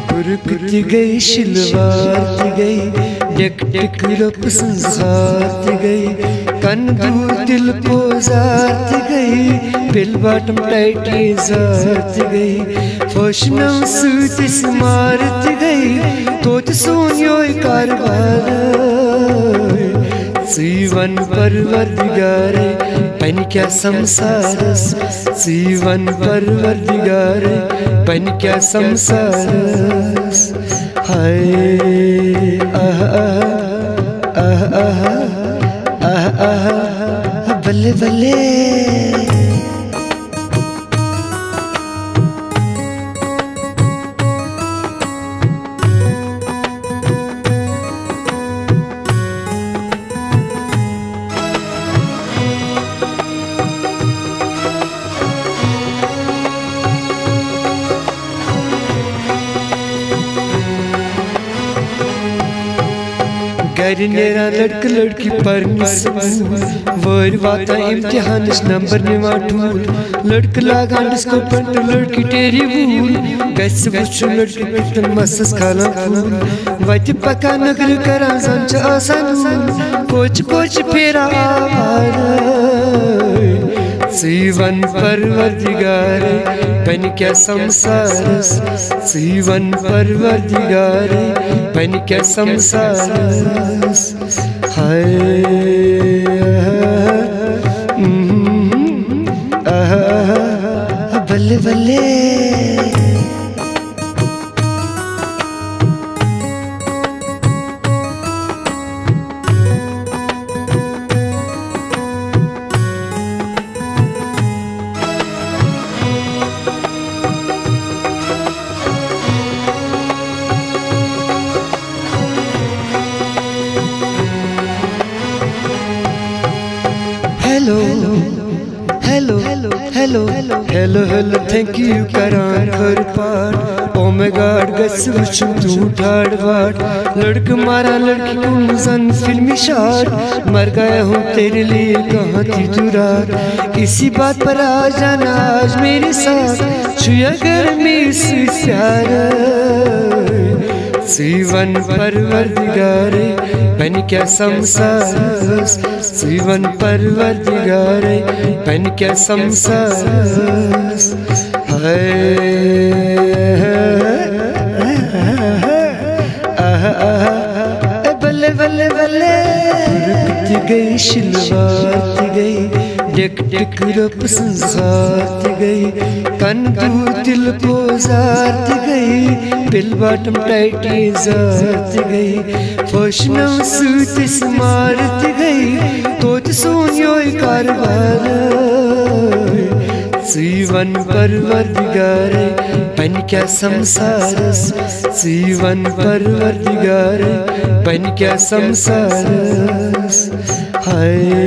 गुरुकुति गई शिलवार गई deck deck रप संसार गई कन दूर दिल को जात गई बिल बाटम टाइटी जात गई फशनम सूत स्मारत गई तोत सोनियो कारबार सीवन परवरदिगारे पन क्या संसारस सीवन परवरदिगारे पन क्या संसारस हाय आह आह आह आह आह बल्ले बल्ले घर नेरा लड़का लड़की परनी वर वाता इम्तिहान नंबर निवा ठूल लड़का लागान डिस्को पंट लड़की टेरी वूल गस वुच लड़की पिटन मसस खाला फूल वति पका नगर करा संच आसान कोच कोच फेरा सीवन परवरदिगारे पन क्या संसारस सीवन परवरदिगारे पन क्या संसारस हाय बल्ले बल्ले Hello, hello, hello, hello, hello, hello, thank you, Karan Kharpar. Oh my God, गस वचन तू ठाड़ वाड़ लड़का मारा लड़की को सन फिल्मी शार मर गया हूँ तेरे लिए कहाँ थी तू रात इसी बात पर आ जाना आज मेरे साथ छुया कर मेरे प्यार सीवन परवरदिगारे पन क्या संसारस सीवन परवरदिगारे पन क्या संसारस हाय बल्ले बल्ले बल्ले गुरुकुति गई शिलवार गई डेक डेक रप संसार गई कन दूर दिल को जात गई बिल बाटम टाइटी जात गई फशनम सूत स्मारत गई तोत सोनियो कारबार सीवन परवरदिगारे पन क्या संसारस सीवन परवरदिगारे पन क्या संसारस हाय